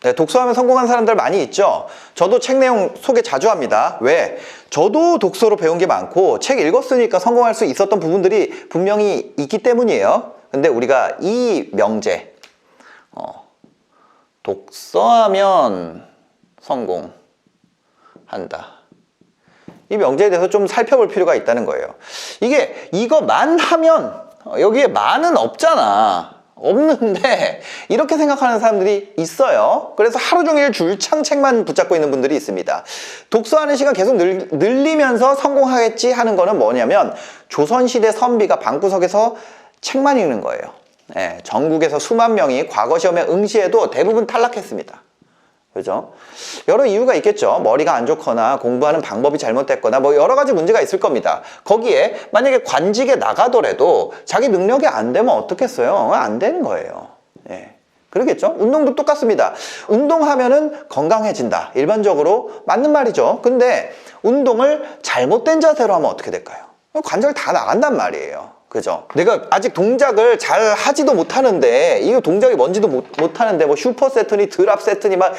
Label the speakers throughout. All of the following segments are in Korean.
Speaker 1: 네, 독서하면 성공한 사람들 많이 있죠. 저도 책 내용 소개 자주 합니다. 왜? 저도 독서로 배운 게 많고 책 읽었으니까 성공할 수 있었던 부분들이 분명히 있기 때문이에요. 근데 우리가 이 명제, 독서하면 성공한다, 이 명제에 대해서 좀 살펴볼 필요가 있다는 거예요. 이게 이거만 하면, 여기에 만은 없잖아. 없는데 이렇게 생각하는 사람들이 있어요. 그래서 하루 종일 줄창 책만 붙잡고 있는 분들이 있습니다. 독서하는 시간 계속 늘리면서 성공하겠지 하는 거는 뭐냐면, 조선시대 선비가 방구석에서 책만 읽는 거예요. 네, 전국에서 수만 명이 과거 시험에 응시해도 대부분 탈락했습니다. 그죠? 여러 이유가 있겠죠. 머리가 안 좋거나 공부하는 방법이 잘못됐거나 뭐 여러 가지 문제가 있을 겁니다. 거기에 만약에 관직에 나가더라도 자기 능력이 안 되면 어떻겠어요? 안 되는 거예요. 예. 그러겠죠? 운동도 똑같습니다. 운동하면은 건강해진다. 일반적으로 맞는 말이죠. 근데 운동을 잘못된 자세로 하면 어떻게 될까요? 관절 다 나간단 말이에요. 그죠? 내가 아직 동작을 잘 하지도 못하는데, 이거 동작이 뭔지도 못하는데, 뭐 슈퍼 세트니 드랍 세트니 막,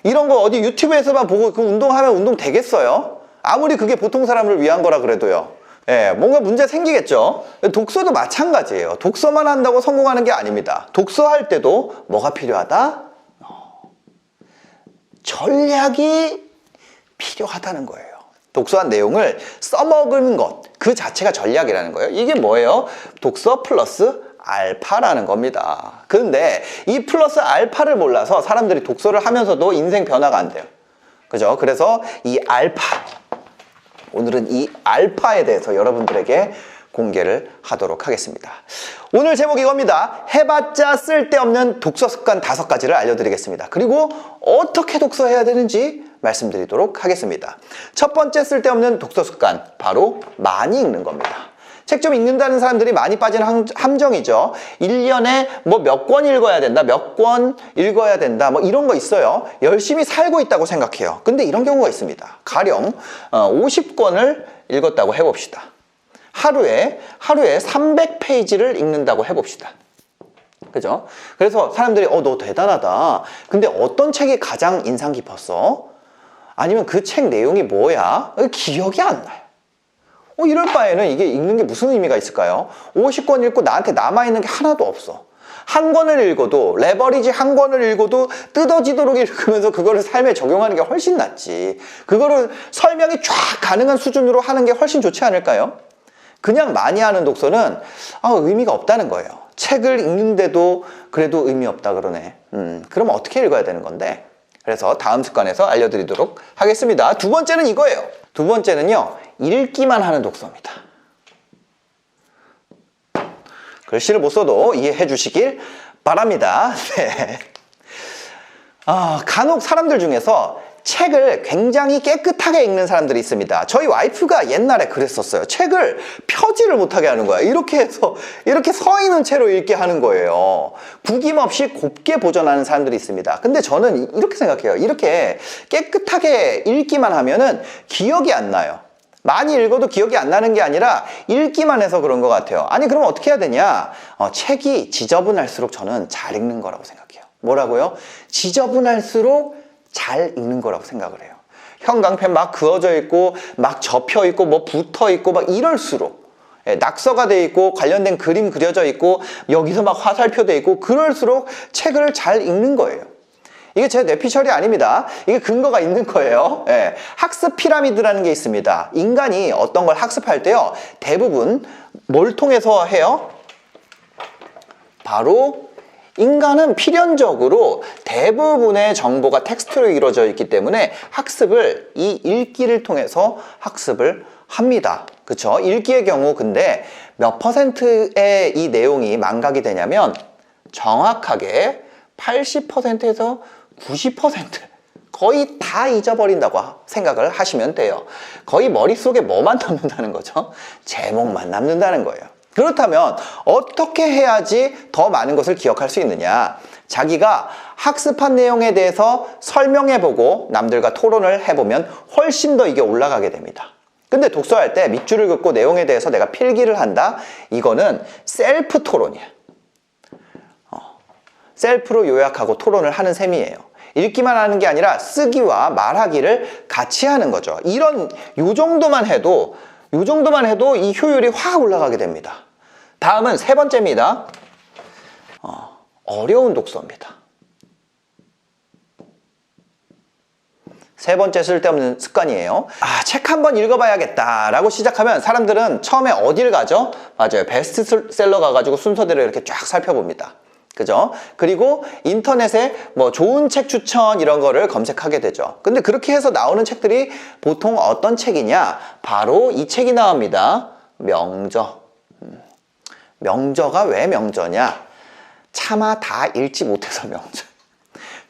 Speaker 1: 이런 거 어디 유튜브에서만 보고 그 운동하면 운동 되겠어요? 아무리 그게 보통 사람을 위한 거라 그래도요. 예, 뭔가 문제 생기겠죠? 독서도 마찬가지예요. 독서만 한다고 성공하는 게 아닙니다. 독서할 때도 뭐가 필요하다? 전략이 필요하다는 거예요. 독서한 내용을 써먹은 것, 그 자체가 전략이라는 거예요. 이게 뭐예요? 독서 플러스 알파라는 겁니다. 그런데 이 플러스 알파를 몰라서 사람들이 독서를 하면서도 인생 변화가 안 돼요. 그죠? 그래서 이 알파, 오늘은 이 알파에 대해서 여러분들에게 공개를 하도록 하겠습니다. 오늘 제목 이겁니다. 해봤자 쓸데없는 독서 습관 5가지를 알려드리겠습니다. 그리고 어떻게 독서해야 되는지 말씀드리도록 하겠습니다. 첫 번째 쓸데없는 독서 습관, 바로 많이 읽는 겁니다. 책 좀 읽는다는 사람들이 많이 빠지는 함정이죠. 1년에 뭐 몇 권 읽어야 된다, 몇 권 읽어야 된다, 뭐 이런 거 있어요. 열심히 살고 있다고 생각해요. 근데 이런 경우가 있습니다. 가령 50권을 읽었다고 해봅시다. 하루에 300페이지를 읽는다고 해봅시다. 그죠? 그래서 사람들이 너 대단하다. 근데 어떤 책이 가장 인상 깊었어? 아니면 그 책 내용이 뭐야? 기억이 안 나요. 이럴 바에는 이게 읽는 게 무슨 의미가 있을까요? 50권 읽고 나한테 남아있는 게 하나도 없어. 한 권을 읽어도, 레버리지 한 권을 읽어도 뜯어지도록 읽으면서 그거를 삶에 적용하는 게 훨씬 낫지. 그거를 설명이 쫙 가능한 수준으로 하는 게 훨씬 좋지 않을까요? 그냥 많이 하는 독서는 의미가 없다는 거예요. 책을 읽는데도 그래도 의미 없다 그러네. 그럼 어떻게 읽어야 되는 건데? 그래서 다음 습관에서 알려드리도록 하겠습니다. 두 번째는 이거예요. 두 번째는요, 읽기만 하는 독서입니다. 글씨를 못 써도 이해해 주시길 바랍니다. 네. 간혹 사람들 중에서 책을 굉장히 깨끗하게 읽는 사람들이 있습니다. 저희 와이프가 옛날에 그랬었어요. 책을 펴지를 못하게 하는 거야. 이렇게 해서 이렇게 서 있는 채로 읽게 하는 거예요. 구김없이 곱게 보존하는 사람들이 있습니다. 근데 저는 이렇게 생각해요. 이렇게 깨끗하게 읽기만 하면은 기억이 안 나요. 많이 읽어도 기억이 안 나는 게 아니라 읽기만 해서 그런 것 같아요. 아니, 그러면 어떻게 해야 되냐? 책이 지저분할수록 저는 잘 읽는 거라고 생각해요. 뭐라고요? 지저분할수록 잘 읽는 거라고 생각을 해요. 형광펜 막 그어져 있고 막 접혀 있고 뭐 붙어 있고 막 이럴수록, 낙서가 돼 있고 관련된 그림 그려져 있고 여기서 막 화살표 돼 있고, 그럴수록 책을 잘 읽는 거예요. 이게 제 뇌피셜이 아닙니다. 이게 근거가 있는 거예요. 학습 피라미드라는 게 있습니다. 인간이 어떤 걸 학습할 때요, 대부분 뭘 통해서 해요? 바로 인간은 필연적으로 대부분의 정보가 텍스트로 이루어져 있기 때문에 학습을 이 읽기를 통해서 학습을 합니다. 그쵸? 읽기의 경우 근데 몇 %의 이 내용이 망각이 되냐면 정확하게 80%에서 90% 거의 다 잊어버린다고 생각을 하시면 돼요. 거의 머릿속에 뭐만 남는다는 거죠? 제목만 남는다는 거예요. 그렇다면 어떻게 해야지 더 많은 것을 기억할 수 있느냐? 자기가 학습한 내용에 대해서 설명해보고 남들과 토론을 해보면 훨씬 더 이게 올라가게 됩니다. 근데 독서할 때 밑줄을 긋고 내용에 대해서 내가 필기를 한다? 이거는 셀프 토론이야. 셀프로 요약하고 토론을 하는 셈이에요. 읽기만 하는 게 아니라 쓰기와 말하기를 같이 하는 거죠. 요 정도만 해도 이 효율이 확 올라가게 됩니다. 다음은 세 번째입니다. 어려운 독서입니다. 세 번째 쓸데없는 습관이에요. 책 한번 읽어봐야겠다 라고 시작하면 사람들은 처음에 어딜 가죠? 맞아요. 베스트셀러 가가지고 순서대로 이렇게 쫙 살펴봅니다. 그죠? 그리고 인터넷에 뭐 좋은 책 추천 이런 거를 검색하게 되죠. 근데 그렇게 해서 나오는 책들이 보통 어떤 책이냐? 바로 이 책이 나옵니다. 명저. 명저가 왜 명저냐? 차마 다 읽지 못해서 명저.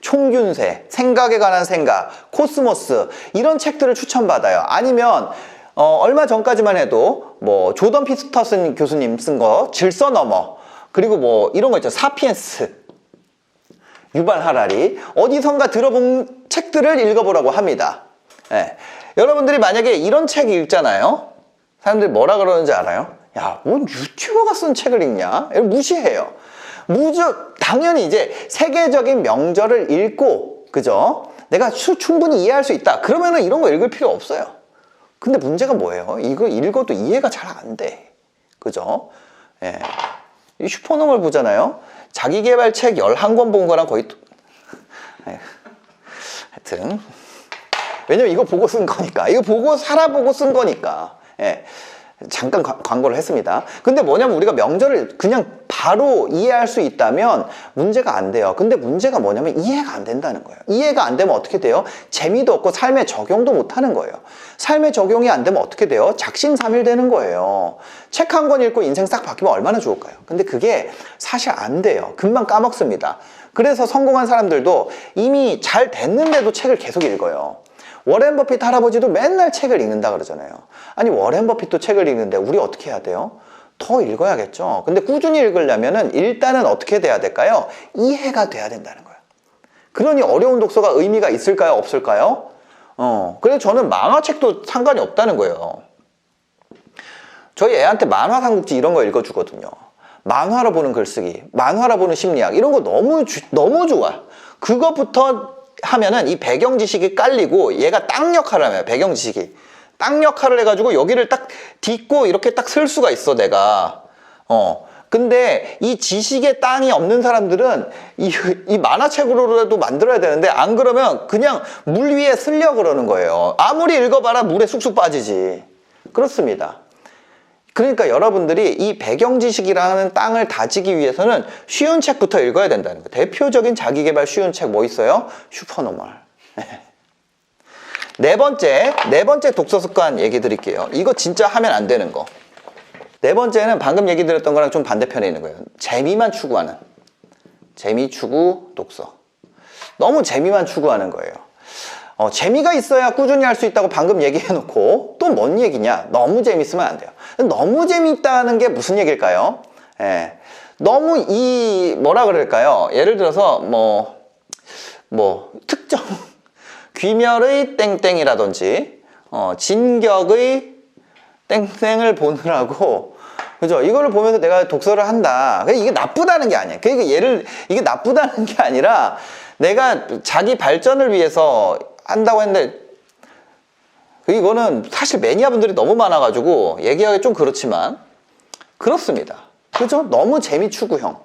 Speaker 1: 총균세, 생각에 관한 생각, 코스모스 이런 책들을 추천받아요. 아니면 얼마 전까지만 해도 뭐 조던 피터슨 교수님 쓴 거 질서 너머, 그리고 뭐 이런 거 있죠. 사피엔스, 유발 하라리, 어디선가 들어본 책들을 읽어보라고 합니다. 예. 여러분들이 만약에 이런 책 읽잖아요. 사람들이 뭐라 그러는지 알아요? 야, 뭔 유튜버가 쓴 책을 읽냐? 무시해요. 당연히 이제 세계적인 명저를 읽고, 그죠? 내가 충분히 이해할 수 있다. 그러면은 이런 거 읽을 필요 없어요. 근데 문제가 뭐예요? 이거 읽어도 이해가 잘 안 돼. 그죠? 예. 이 슈퍼노멀 보잖아요? 자기계발 책 11권 본 거랑 거의 예. 하여튼. 왜냐면 이거 보고 쓴 거니까. 이거 보고 살아보고 쓴 거니까. 예. 잠깐 광고를 했습니다. 근데 뭐냐면 우리가 명절을 그냥 바로 이해할 수 있다면 문제가 안 돼요. 근데 문제가 뭐냐면 이해가 안 된다는 거예요. 이해가 안 되면 어떻게 돼요? 재미도 없고 삶에 적용도 못 하는 거예요. 삶에 적용이 안 되면 어떻게 돼요? 작심삼일 되는 거예요. 책 한 권 읽고 인생 싹 바뀌면 얼마나 좋을까요? 근데 그게 사실 안 돼요. 금방 까먹습니다. 그래서 성공한 사람들도 이미 잘 됐는데도 책을 계속 읽어요. 워렌 버핏 할아버지도 맨날 책을 읽는다 그러잖아요. 아니 워렌 버핏도 책을 읽는데 우리 어떻게 해야 돼요? 더 읽어야겠죠. 근데 꾸준히 읽으려면은 일단은 어떻게 돼야 될까요? 이해가 돼야 된다는 거예요. 그러니 어려운 독서가 의미가 있을까요? 없을까요? 그래서 저는 만화책도 상관이 없다는 거예요. 저희 애한테 만화 삼국지 이런 거 읽어주거든요. 만화로 보는 글쓰기, 만화로 보는 심리학 이런 거 너무 좋아. 그것부터 하면은 이 배경 지식이 깔리고 얘가 땅 역할을 하면 배경 지식이 땅 역할을 해가지고 여기를 딱 딛고 이렇게 딱 쓸 수가 있어 내가. 근데 이 지식의 땅이 없는 사람들은 이 만화책으로라도 만들어야 되는데 안 그러면 그냥 물 위에 쓰려 그러는 거예요. 아무리 읽어봐라 물에 쑥쑥 빠지지. 그렇습니다. 그러니까 여러분들이 이 배경 지식이라는 땅을 다지기 위해서는 쉬운 책부터 읽어야 된다는 거예요. 대표적인 자기계발 쉬운 책 뭐 있어요? 슈퍼노멀. 네 번째 독서 습관 얘기 드릴게요. 이거 진짜 하면 안 되는 거. 네 번째는 방금 얘기 드렸던 거랑 좀 반대편에 있는 거예요. 재미만 추구하는. 재미 추구 독서. 너무 재미만 추구하는 거예요. 재미가 있어야 꾸준히 할 수 있다고 방금 얘기해놓고 또 뭔 얘기냐? 너무 재밌으면 안 돼요. 너무 재밌다는 게 무슨 얘기일까요? 예. 너무 뭐라 그럴까요? 예를 들어서 특정 귀멸의 땡땡이라든지 진격의 땡땡을 보느라고 그죠? 이거를 보면서 내가 독서를 한다. 이게 나쁘다는 게 아니에요. 이게 나쁘다는 게 아니라 내가 자기 발전을 위해서 한다고 했는데 이거는 사실 매니아분들이 너무 많아가지고 얘기하기 좀 그렇지만 그렇습니다. 그죠? 너무 재미 추구형.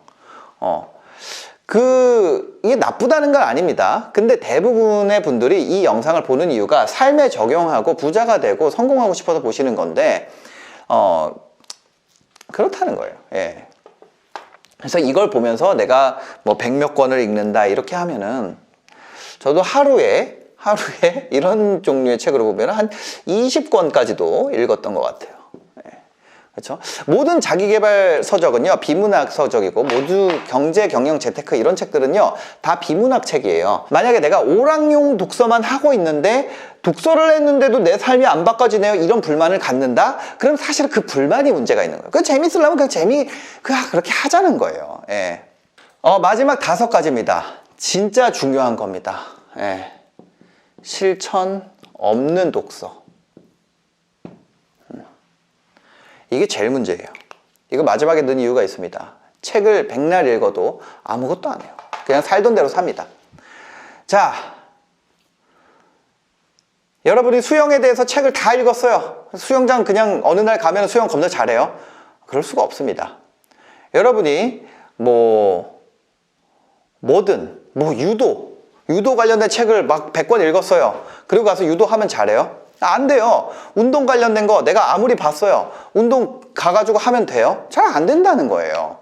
Speaker 1: 이게 나쁘다는 건 아닙니다. 근데 대부분의 분들이 이 영상을 보는 이유가 삶에 적용하고 부자가 되고 성공하고 싶어서 보시는 건데 그렇다는 거예요. 예. 그래서 이걸 보면서 내가 뭐 100몇 권을 읽는다 이렇게 하면은 저도 하루에 이런 종류의 책으로 보면 한 20권까지도 읽었던 것 같아요. 그렇죠? 모든 자기계발 서적은요 비문학 서적이고 모두 경제, 경영, 재테크 이런 책들은요 다 비문학 책이에요. 만약에 내가 오락용 독서만 하고 있는데 독서를 했는데도 내 삶이 안 바꿔지네요 이런 불만을 갖는다? 그럼 사실 그 불만이 문제가 있는 거예요. 재밌으려면 그렇게 하자는 거예요. 예. 마지막 5가지입니다. 진짜 중요한 겁니다. 예. 실천 없는 독서. 이게 제일 문제예요. 이거 마지막에 넣은 이유가 있습니다. 책을 백날 읽어도 아무것도 안 해요. 그냥 살던 대로 삽니다. 자, 여러분이 수영에 대해서 책을 다 읽었어요. 수영장 그냥 어느 날 가면 수영 겁나 잘해요. 그럴 수가 없습니다. 여러분이 유도 관련된 책을 막 100권 읽었어요. 그리고 가서 유도하면 잘해요? 안 돼요. 운동 관련된 거 내가 아무리 봤어요. 운동 가가지고 하면 돼요? 잘 안 된다는 거예요.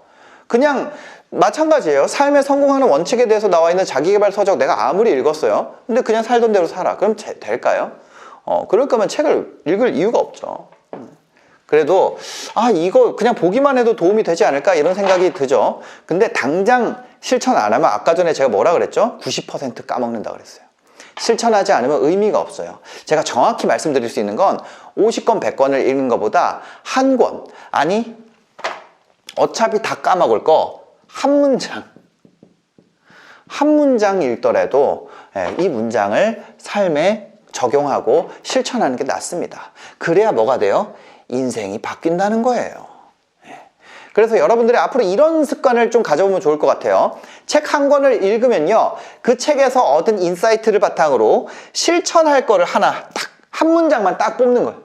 Speaker 1: 그냥 마찬가지예요. 삶에 성공하는 원칙에 대해서 나와 있는 자기계발 서적 내가 아무리 읽었어요. 근데 그냥 살던 대로 살아. 그럼 될까요? 그럴 거면 책을 읽을 이유가 없죠. 그래도 이거 그냥 보기만 해도 도움이 되지 않을까 이런 생각이 들죠. 근데 당장 실천 안 하면 아까 전에 제가 뭐라 그랬죠? 90% 까먹는다 그랬어요. 실천하지 않으면 의미가 없어요. 제가 정확히 말씀드릴 수 있는 건 50권, 100권을 읽는 것보다 한 권, 아니 어차피 다 까먹을 거 한 문장 읽더라도 이 문장을 삶에 적용하고 실천하는 게 낫습니다. 그래야 뭐가 돼요? 인생이 바뀐다는 거예요. 그래서 여러분들이 앞으로 이런 습관을 좀 가져보면 좋을 것 같아요. 책 한 권을 읽으면요, 그 책에서 얻은 인사이트를 바탕으로 실천할 거를 하나 딱 한 문장만 딱 뽑는 거예요.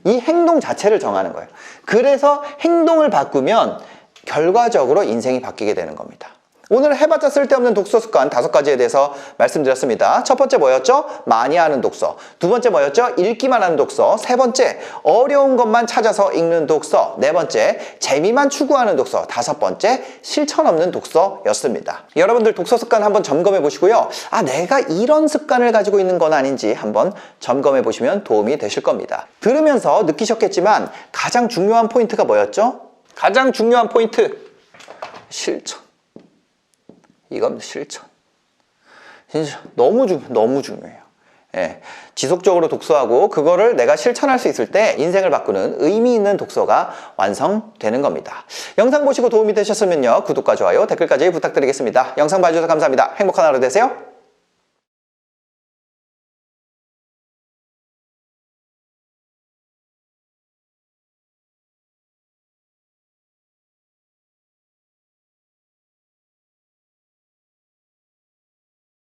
Speaker 1: 이 행동 자체를 정하는 거예요. 그래서 행동을 바꾸면 결과적으로 인생이 바뀌게 되는 겁니다. 오늘 해봤자 쓸데없는 독서 습관 5가지에 대해서 말씀드렸습니다. 첫 번째 뭐였죠? 많이 하는 독서. 두 번째 뭐였죠? 읽기만 하는 독서. 세 번째, 어려운 것만 찾아서 읽는 독서. 네 번째, 재미만 추구하는 독서. 다섯 번째, 실천 없는 독서였습니다. 여러분들 독서 습관 한번 점검해 보시고요. 내가 이런 습관을 가지고 있는 건 아닌지 한번 점검해 보시면 도움이 되실 겁니다. 들으면서 느끼셨겠지만 가장 중요한 포인트가 뭐였죠? 가장 중요한 포인트, 실천. 이건 실천. 진짜 너무 중요해요. 지속적으로 독서하고 그거를 내가 실천할 수 있을 때 인생을 바꾸는 의미 있는 독서가 완성되는 겁니다. 영상 보시고 도움이 되셨으면요, 구독과 좋아요, 댓글까지 부탁드리겠습니다. 영상 봐주셔서 감사합니다. 행복한 하루 되세요.